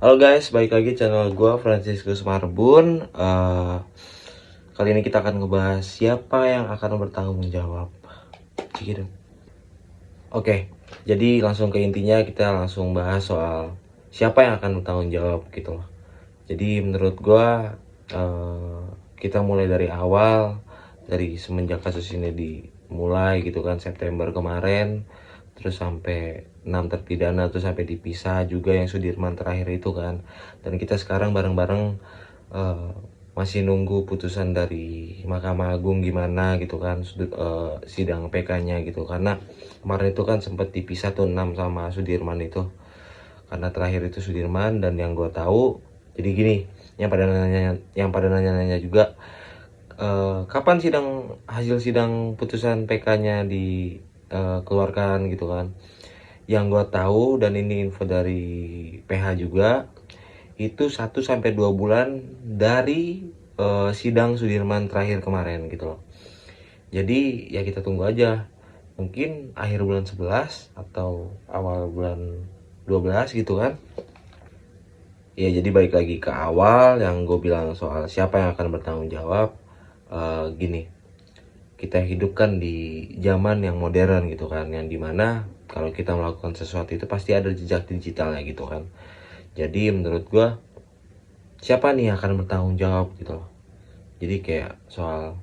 Halo guys, balik lagi channel gue Franciscus Marbun. Kali ini kita akan ngebahas siapa yang akan bertanggung jawab. Gitu. Oke, jadi langsung ke intinya, kita langsung bahas soal siapa yang akan bertanggung jawab gitu loh. Jadi menurut gue kita mulai dari awal, dari semenjak kasus ini dimulai gitu kan, September kemarin, terus sampai 6 terpidana, terus sampai dipisah juga yang Sudirman terakhir itu kan. Dan kita sekarang bareng-bareng uh, masih nunggu putusan dari Mahkamah Agung gimana gitu kan, sidang PK-nya gitu. Karena kemarin itu kan sempat dipisah tuh 6 sama Sudirman itu, karena terakhir itu Sudirman. Dan yang gue tahu, jadi gini, yang pada nanya juga, kapan hasil sidang putusan PK-nya dikeluarkan gitu kan. Yang gue tahu, dan ini info dari PH juga, itu 1 sampai 2 bulan dari sidang Sudirman terakhir kemarin gitu loh. Jadi ya kita tunggu aja, mungkin akhir bulan 11 atau awal bulan 12 gitu kan. Ya jadi balik lagi ke awal yang gue bilang soal siapa yang akan bertanggung jawab. Gini, kita hidup kan di zaman yang modern gitu kan, yang dimana kalau kita melakukan sesuatu itu pasti ada jejak digitalnya gitu kan. Jadi menurut gue, siapa nih yang akan bertanggung jawab gitu loh. Jadi kayak soal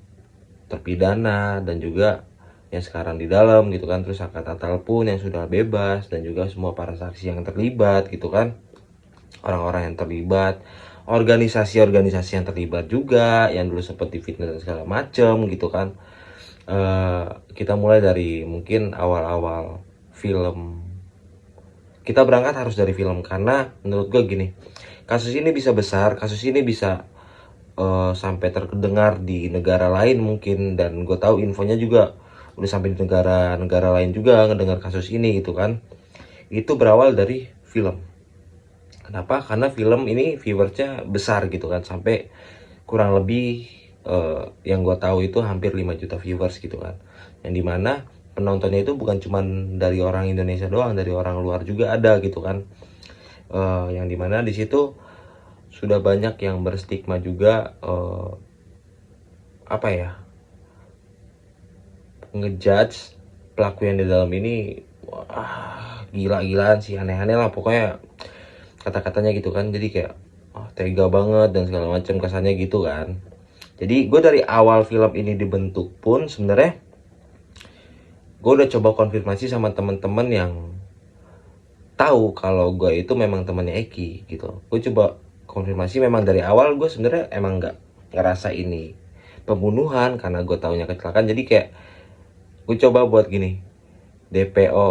terpidana dan juga yang sekarang di dalam gitu kan, terus Akad Atal pun yang sudah bebas, dan juga semua para saksi yang terlibat gitu kan, orang-orang yang terlibat, organisasi-organisasi yang terlibat juga, yang dulu sempat difitnah dan segala macem gitu kan. Kita mulai dari mungkin awal-awal film. Kita berangkat harus dari film, karena menurut gue gini, kasus ini bisa besar, kasus ini bisa sampai terdengar di negara lain mungkin. Dan gue tahu infonya juga udah sampai di negara-negara lain juga ngedengar kasus ini gitu kan. Itu berawal dari film. Kenapa? Karena film ini viewersnya besar gitu kan, sampai kurang lebih yang gue tahu itu hampir 5 juta viewers gitu kan. Yang dimana penontonnya itu bukan cuman dari orang Indonesia doang, dari orang luar juga ada gitu kan. Yang dimana di situ sudah banyak yang berstigma juga, apa ya, ngejudge pelaku yang di dalam ini. Wah, gila-gilaan sih, aneh-aneh lah pokoknya kata-katanya gitu kan. Jadi kayak tega banget dan segala macam kesannya gitu kan. Jadi gue dari awal film ini dibentuk pun sebenarnya gue udah coba konfirmasi sama teman-teman yang tahu kalau gue itu memang temannya Eki gitu. Gue coba konfirmasi, memang dari awal gue sebenarnya emang nggak ngerasa ini pembunuhan, karena gue taunya kecelakaan. Jadi kayak gue coba buat gini, DPO,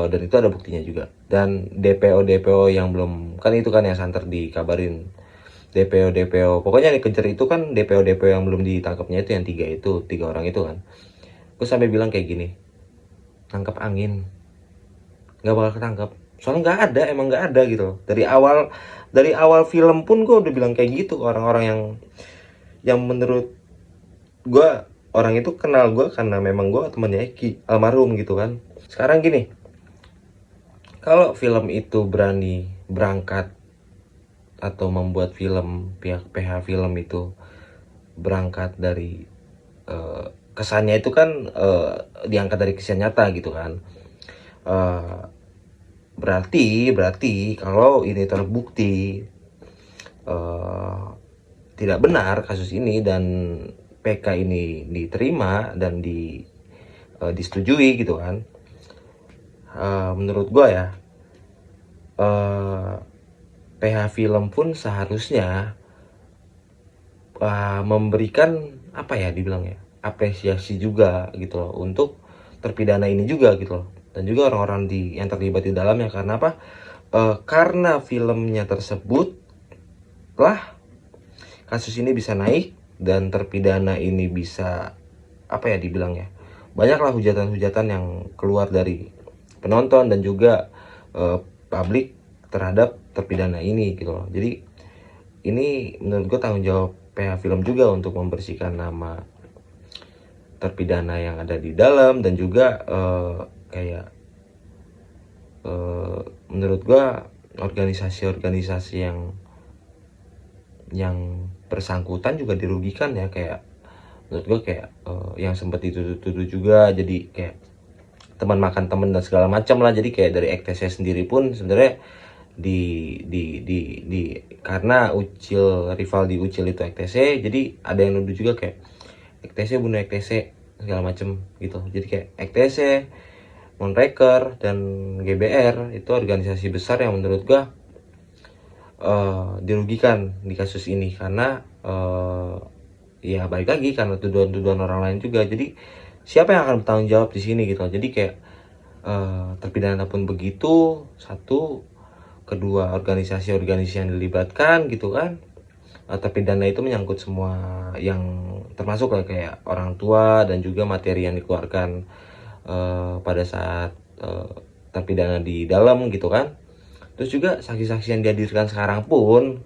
dan itu ada buktinya juga. Dan DPO yang belum, kan itu kan yang santer dikabarin, DPO pokoknya yang dikejar itu kan DPO yang belum ditangkapnya, itu yang tiga orang itu kan. Gue sampai bilang kayak gini, tangkap angin, nggak bakal ketangkap, soalnya nggak ada, emang nggak ada gitu loh. Dari awal film pun gue udah bilang kayak gitu ke orang-orang yang menurut gue, orang itu kenal gue karena memang gue temannya Eki almarhum gitu kan. Sekarang gini, kalau film itu berani berangkat atau membuat film, pihak PH film itu berangkat dari kesannya itu kan, diangkat dari kisah nyata gitu kan. Eh, berarti kalau ini terbukti eh, tidak benar kasus ini, dan PK ini diterima dan disetujui gitu kan. Menurut gue ya, PH film pun seharusnya memberikan, apa ya dibilang ya, apresiasi juga gitu loh untuk terpidana ini juga gitu loh, dan juga orang-orang yang terlibat di dalamnya. Karena apa? Karena filmnya tersebut lah kasus ini bisa naik, dan terpidana ini bisa, apa ya dibilangnya, banyaklah hujatan-hujatan yang keluar dari penonton dan juga publik terhadap terpidana ini gitu loh. Jadi ini menurut gue tanggung jawab PH Film juga untuk membersihkan nama terpidana yang ada di dalam, dan juga kayak menurut gue organisasi-organisasi yang bersangkutan juga dirugikan ya, kayak menurut gue kayak yang sempat dituduh juga jadi kayak teman makan temen dan segala macam lah. Jadi kayak dari EKTC sendiri pun sebenarnya di karena rival di Ucil itu EKTC, jadi ada yang nuduh juga kayak EKTC bunuh EKTC segala macem gitu. Jadi kayak EKTC, Moonraker, dan GBR itu organisasi besar yang menurut gua dirugikan di kasus ini karena ya balik lagi karena tuduhan-tuduhan orang lain juga. Jadi siapa yang akan bertanggung jawab di sini gitu. Jadi kayak terpidana pun begitu, satu, kedua organisasi-organisasi yang dilibatkan gitu kan. Terpidana itu menyangkut semua yang termasuk kayak orang tua dan juga materi yang dikeluarkan pada saat terpidana di dalam gitu kan. Terus juga saksi-saksi yang dihadirkan sekarang pun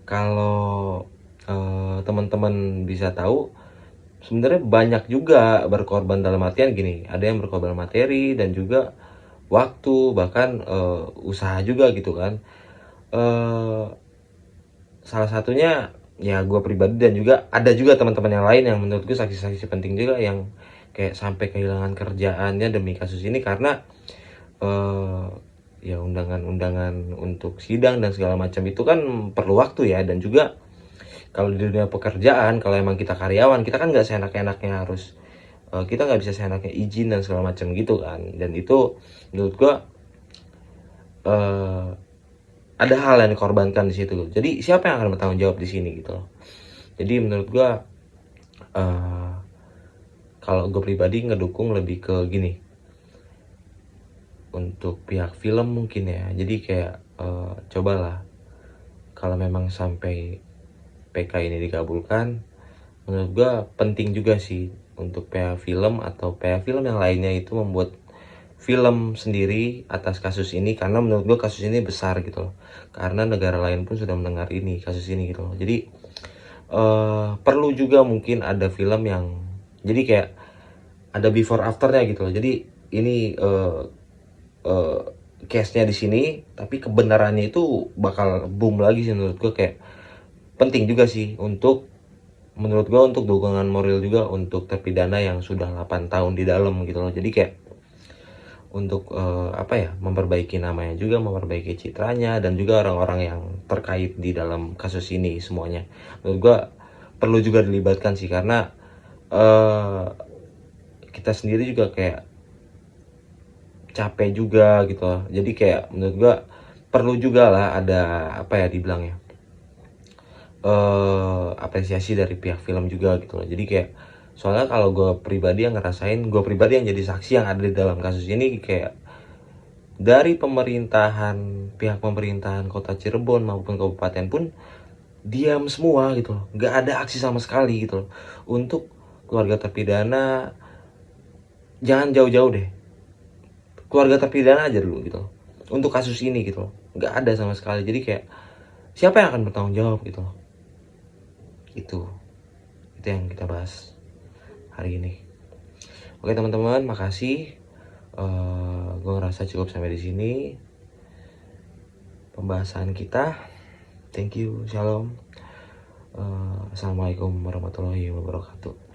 kalau teman-teman bisa tahu sebenarnya banyak juga berkorban, dalam artian gini, ada yang berkorban materi dan juga waktu, bahkan usaha juga gitu kan. Salah satunya ya gue pribadi dan juga ada juga teman-teman yang lain yang menurut gue saksi-saksi penting juga yang kayak sampai kehilangan kerjaannya demi kasus ini karena eh, ya undangan-undangan untuk sidang dan segala macam itu kan perlu waktu ya. Dan juga kalau di dunia pekerjaan, kalau emang kita karyawan, kita kan nggak seenak-enaknya harus kita nggak bisa seenaknya izin dan segala macam gitu kan. Dan itu menurut gua eh, ada hal yang dikorbankan di situ. Jadi siapa yang akan bertanggung jawab di sini gitu loh. Jadi menurut gua eh, kalau gue pribadi ngedukung lebih ke gini, untuk pihak film mungkin ya. Jadi kayak cobalah kalau memang sampai PK ini dikabulkan, menurut gua penting juga sih untuk PH film atau PH film yang lainnya itu membuat film sendiri atas kasus ini, karena menurut gua kasus ini besar gitu loh. Karena negara lain pun sudah mendengar ini, kasus ini gitu loh. Jadi perlu juga mungkin ada film yang jadi kayak ada before afternya gitu loh. Jadi ini uh, case-nya di sini, tapi kebenarannya itu bakal boom lagi sih menurut gua. Kayak penting juga sih untuk, menurut gue, untuk dukungan moral juga untuk terpidana yang sudah 8 tahun di dalam gitu loh. Jadi kayak untuk apa ya, memperbaiki namanya juga, memperbaiki citranya, dan juga orang-orang yang terkait di dalam kasus ini semuanya. Menurut gue perlu juga dilibatkan sih, karena eh, kita sendiri juga kayak capek juga gitu loh. Jadi kayak menurut gue perlu juga lah ada apa ya dibilangnya, apresiasi dari pihak film juga gitu loh. Jadi kayak soalnya kalau gue pribadi yang ngerasain, gue pribadi yang jadi saksi yang ada di dalam kasus ini, kayak dari pihak pemerintahan kota Cirebon maupun kabupaten pun diam semua gitu loh, nggak ada aksi sama sekali gitu loh untuk keluarga terpidana. Jangan jauh-jauh deh, keluarga terpidana aja dulu gitu loh, untuk kasus ini gitu loh, nggak ada sama sekali. Jadi kayak siapa yang akan bertanggung jawab gitu loh. Itu yang kita bahas hari ini. Oke teman-teman, makasih. Gue ngerasa cukup sampai di sini pembahasan kita. Thank you, shalom. Assalamualaikum warahmatullahi wabarakatuh.